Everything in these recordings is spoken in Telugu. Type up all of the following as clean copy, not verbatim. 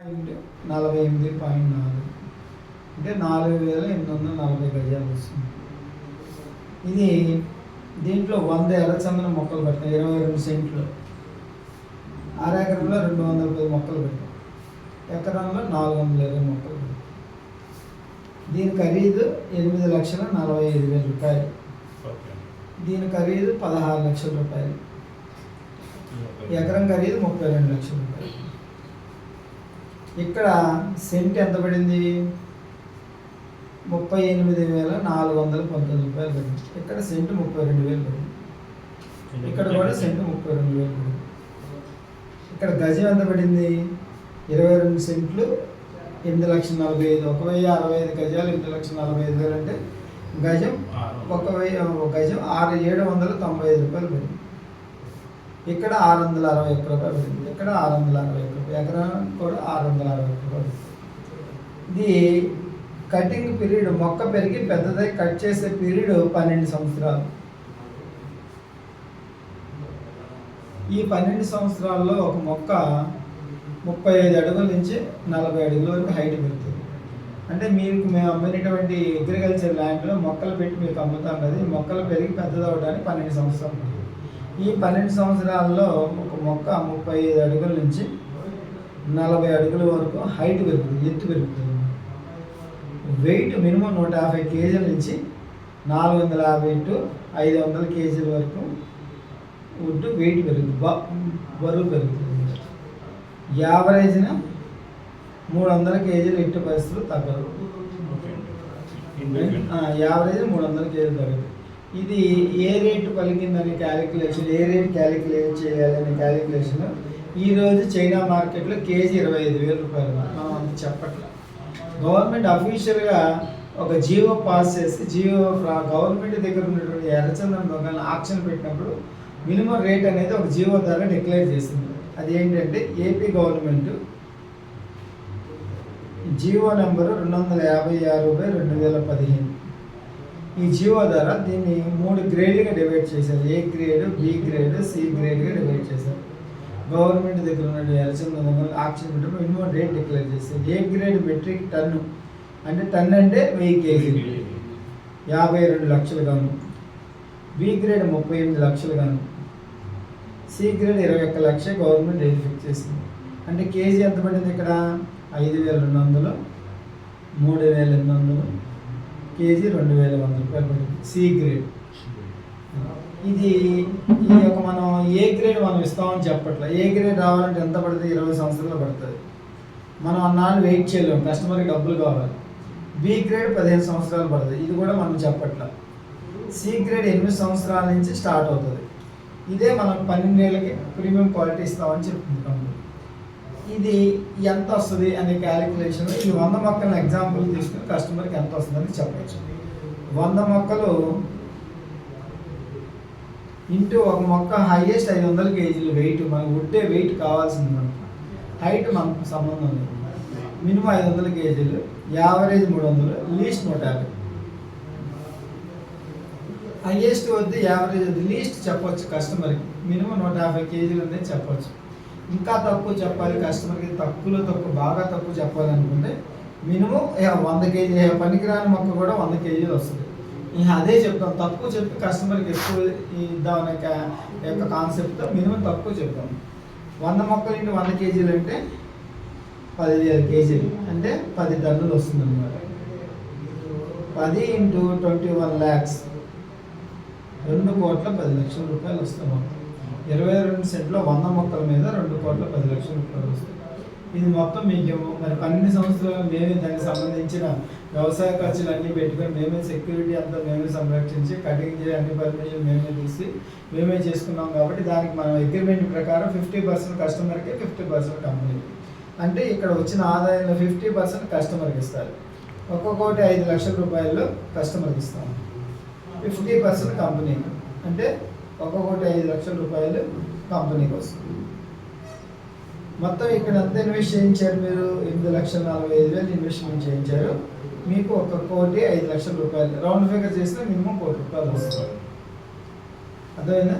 48.4 అంటే 4,840 గజాలు వస్తుంది. ఇది దీంట్లో 100 ఎర్రచందనం మొక్కలు పెడతాం. 22 సెంట్లు, అరెకరంలో 210 మొక్కలు పెడతాం. ఎకరంలో 420 మొక్కలు పెడతాం. దీని ఖరీదు 8,45,000 రూపాయలు. దీని ఖరీదు 16 లక్షల రూపాయలు. ఎకరం ఖరీదు 32 లక్షల రూపాయలు. ఇక్కడ సెంట్ ఎంత పడింది? 38,419 రూపాయలు పడింది. ఇక్కడ సెంటు 32,000 పడింది. ఇక్కడ కూడా సెంటు 32,000 పడింది. ఇక్కడ గజం ఎంత పడింది? 22 సెంట్లు 8,45,000. 1,065 గజాలు 8,45,000 అంటే గజం 795 రూపాయలు పడింది. ఇక్కడ 661 రూపాయలు పడింది. ఇక్కడ 661 రూపాయలు. ఎకరం కూడా 661 రూపాయలు. ఇది కటింగ్ పీరియడ్, మొక్క పెరిగి పెద్దదై కట్ చేసే పీరియడ్ 12 సంవత్సరాలు. ఈ 12 సంవత్సరాల్లో ఒక మొక్క 35 అడుగుల నుంచి 40 అడుగుల వరకు హైట్ పెరుగుతుంది. అంటే మేము అమ్మినటువంటి అగ్రికల్చర్ ల్యాండ్లో మొక్కలు పెట్టి మీకు అమ్ముతాం కదా, ఈ మొక్కలు పెరిగి పెద్దదవడానికి 12 సంవత్సరాలు. ఈ 12 సంవత్సరాల్లో ఒక మొక్క 35 అడుగుల నుంచి 40 అడుగుల వరకు హైట్ పెరుగుతుంది, ఎత్తు పెరుగుతుంది. వెయిట్ మినిమం 150 కేజీల నుంచి 450 టు 500 కేజీల వరకు వుడ్ వెయిట్ పెరుగుతుంది, బరువు పెరుగుతుంది. యావరేజ్న 300 కేజీలు ఎట్టి పరిస్థితులు తగ్గదు. యావరేజ్ 300 కేజీలు తగ్గదు. ఇది ఏ రేటు పలికిందని క్యాలిక్యులేషన్, ఏ రేట్ క్యాలిక్యులేట్ చేయాలనే క్యాలిక్యులేషన్ ఈరోజు చైనా మార్కెట్లో కేజీ 25,000 రూపాయలు. మనం అంత చెప్పట్ల. గవర్నమెంట్ అఫీషియల్గా ఒక జియో పాస్ చేసి గవర్నమెంట్ దగ్గర ఉన్నటువంటి ఎర్రచందనం దొంగలను ఆక్షన్ పెట్టినప్పుడు మినిమం రేట్ అనేది ఒక జియో ద్వారా డిక్లేర్ చేసింది. అది ఏంటంటే ఏపీ గవర్నమెంట్ జియో నెంబరు 256/2015. ఈ జియో ద్వారా దీన్ని 3 గ్రేడ్లుగా డివైడ్ చేశారు. A grade, B grade, C గ్రేడ్గా డివైడ్ చేశారు. గవర్నమెంట్ దగ్గర ఉన్న ఎర్రచందనం ఆక్షన్ పెట్టినప్పుడు మినిమం రేట్ డిక్లేర్ చేస్తారు. ఏ గ్రేడ్ మెట్రిక్ టన్ను అంటే టన్ అంటే 1000 కేజీలు 52 లక్షలు గాను, బి గ్రేడ్ 38 లక్షలు గాను, సి గ్రేడ్ 21 లక్ష గవర్నమెంట్ రేట్ ఫిక్స్ చేసింది. అంటే కేజీ ఎంత పడింది? ఇక్కడ 5,200, 3,800, కేజీ 2,100 రూపాయలు పడింది సి గ్రేడ్. ఇది ఈ యొక్క మనం ఏ గ్రేడ్ మనం ఇస్తామని చెప్పట్లే. ఏ గ్రేడ్ రావాలంటే ఎంత పడుతుంది? 20 సంవత్సరాలు పడుతుంది. మనం అన్నాళ్ళు వెయిట్ చేయలేము, కస్టమర్కి డబ్బులు కావాలి. బి గ్రేడ్ 15 సంవత్సరాలు పడుతుంది. ఇది కూడా మనం చెప్పట్లే. సి గ్రేడ్ 8 సంవత్సరాల నుంచి స్టార్ట్ అవుతుంది. ఇదే మనం 12 ఏళ్ళకి ప్రీమియం క్వాలిటీ ఇస్తామని చెప్తుంది కంపెనీ. ఇది ఎంత వస్తుంది అనే క్యాలిక్యులేషన్ ఈ 100 మొక్కలను ఎగ్జాంపుల్ తీసుకుని కస్టమర్కి ఎంత వస్తుందని చెప్పచ్చు. 100 మొక్కలు ఇంటూ ఒక మొక్క హైయెస్ట్ 500 కేజీలు వెయిట్. మనకు ఉట్టే వెయిట్ కావాల్సింది. మనకు హైట్ మనకు సంబంధం లేదు. మినిమం 500 కేజీలు, యావరేజ్ 300, లీస్ట్ 150. హైయెస్ట్ వద్దు, యావరేజ్ వద్దు, లీస్ట్ చెప్పొచ్చు కస్టమర్కి. మినిమం 150 కేజీలు అనేది చెప్పొచ్చు. ఇంకా తక్కువ చెప్పాలి కస్టమర్కి, తక్కువలో తక్కువ, బాగా తక్కువ చెప్పాలనుకుంటే మినిమం 100 కేజీ. పనికిరాని మొక్క కూడా 100 కేజీలు వస్తుంది. అదే చెప్తాం, తక్కువ చెప్పి కస్టమర్కి ఎక్కువ ఇద్దామనే యొక్క కాన్సెప్ట్తో మినిమం తక్కువ చెప్తాం. 100 మొక్కలు ఇంటూ 100 కేజీలు అంటే 10,000 కేజీలు అంటే 10 టన్నులు వస్తుంది అన్నమాట. 10 ఇంటూ 21 lakhs 2,10,00,000 రూపాయలు వస్తాయి. మొత్తం 22 సెంట్లో 100 మొక్కల మీద 2,10,00,000 రూపాయలు వస్తాయి. ఇది మొత్తం మీకు మరి 12 సంవత్సరాలు మేమే దానికి సంబంధించిన వ్యవసాయ ఖర్చులు అన్నీ పెట్టుకొని మేమే సెక్యూరిటీ అంతా మేమే సంరక్షించి కటింగ్ చేసి అన్ని పర్మిషన్ మేమే తీసి మేమే చేసుకున్నాం. కాబట్టి దానికి మనం అగ్రిమెంట్ ప్రకారం 50% కస్టమర్కి, 50% కంపెనీకి. అంటే ఇక్కడ వచ్చిన ఆదాయంలో 50% కస్టమర్కి ఇస్తారు. ఒక్కొక్కటి 5 లక్షల రూపాయలు కస్టమర్కి ఇస్తాము, 50% కంపెనీకి. అంటే ఒక్కొక్కటి 5 లక్షల రూపాయలు కంపెనీకి వస్తుంది. మొత్తం ఇక్కడ ఎంత ఇన్వెస్ట్ చేయించారు? మీరు 8,45,000 ఇన్వెస్ట్మెంట్ చేయించారు. మీకు 1,05,00,000 రూపాయలు రౌండ్ ఫిగర్ చేస్తే మినిమం 1 కోటి రూపాయలు వస్తుంది. అర్థమైనా?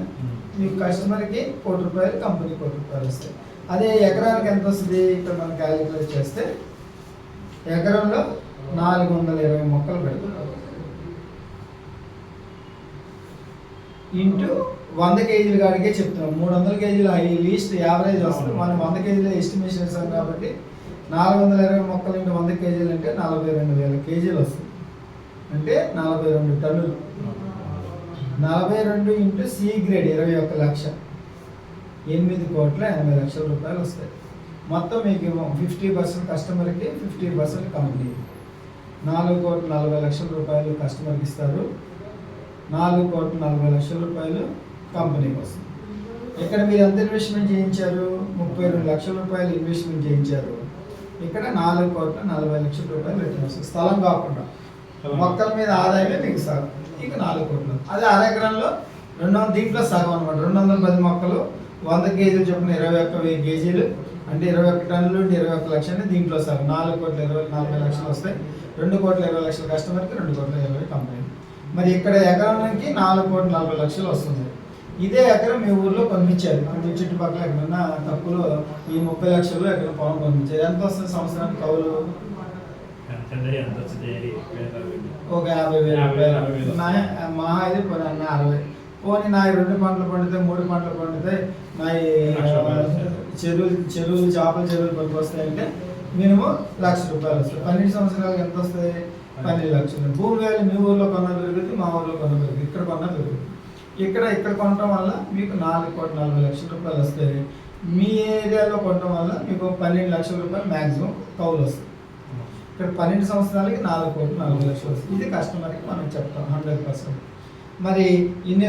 మీకు కస్టమర్కి 1 కోటి రూపాయలు, కంపెనీకి 1 కోటి రూపాయలు వస్తాయి. అదే ఎకరానికి ఎంత వస్తుంది? ఇక్కడ మనం క్యాలిక్యులేట్ చేస్తే ఎకరంలో 420 మొక్కలు పెడతాం ఇంటూ 100 కేజీలు కాడికే చెప్తున్నాం. 300 కేజీలు లీస్ట్ యావరేజ్ వస్తుంది. మనం 100 కేజీలు ఎస్టిమేషన్ వేసాం కాబట్టి 420 మొక్కలు ఇంటూ 100 కేజీలు అంటే 42,000 కేజీలు వస్తుంది. అంటే 42 టన్నులు. 42 ఇంటూ సి గ్రేడ్ 21 లక్ష, 8,80,00,000 రూపాయలు వస్తాయి. మొత్తం మీకు 50% కస్టమర్కి, 50% కంపెనీ. 4,40,00,000 రూపాయలు కస్టమర్కి ఇస్తారు, 4,40,00,000 రూపాయలు కంపెనీకి వస్తుంది. ఇక్కడ మీరు ఎంత ఇన్వెస్ట్మెంట్ చేయించారు? 32 లక్షల రూపాయలు ఇన్వెస్ట్మెంట్ చేయించారు. ఇక్కడ 4,40,00,000 రూపాయలు రిటర్న్ వస్తుంది. స్థలం కాకుండా మొక్కల మీద ఆదాయమే మీకు సగం. ఇక 4 కోట్లు. అదే అరెకరంలో 200, దీంట్లో సగం అనమాట. 210 మొక్కలు 100 కేజీలు చొప్పున 21,000 కేజీలు అంటే 21 టన్నులు అంటే 21 లక్షలు. దీంట్లో సగం 4,40,00,000 వస్తాయి. 2,20,00,000 కస్టమర్కి, 2,20,000 కంపెనీ. మరి ఇక్కడ ఎకరానికి 4,40,00,000 వస్తుంది. ఇదే ఎకరం మీ ఊర్లో కొనిచ్చారు, మీ చుట్టుపక్కల ఎక్కడన్నా తక్కువలో ఈ 30 లక్షలు ఎక్కడ పొలం కొనిచ్చారు. ఎంత వస్తుంది సంవత్సరానికి కౌలు? ఒక 50,000 రూపాయలు. మా ఇది పోనీ 60. పోనీ నా 2 పంటలు పండితే, 3 పంటలు పండితే, నా చెరువులు చేపల చెరువులు పనికి వస్తాయంటే మినిమం 1,00,000 రూపాయలు వస్తాయి. 12 సంవత్సరాలకు ఎంత వస్తాయి? 12 లక్షలు. భూమి వేలు మీ ఊర్లో కొన్న పెరుగుతుంది, మా ఊర్లో కొన్న పెరుగుతుంది, ఇక్కడ కొన్న పెరుగుతుంది. ఇక్కడ కొనటం వల్ల మీకు 4,40,00,000 రూపాయలు వస్తాయి. మీ ఏరియాలో కొనటం వల్ల మీకు 12 లక్షల రూపాయలు మ్యాక్సిమం కౌలు వస్తుంది. ఇక్కడ 12 సంవత్సరాలకి 4,40,00,000 వస్తుంది. ఇది కస్టమర్కి మనం చెప్తాం 100%. మరి ఇన్ని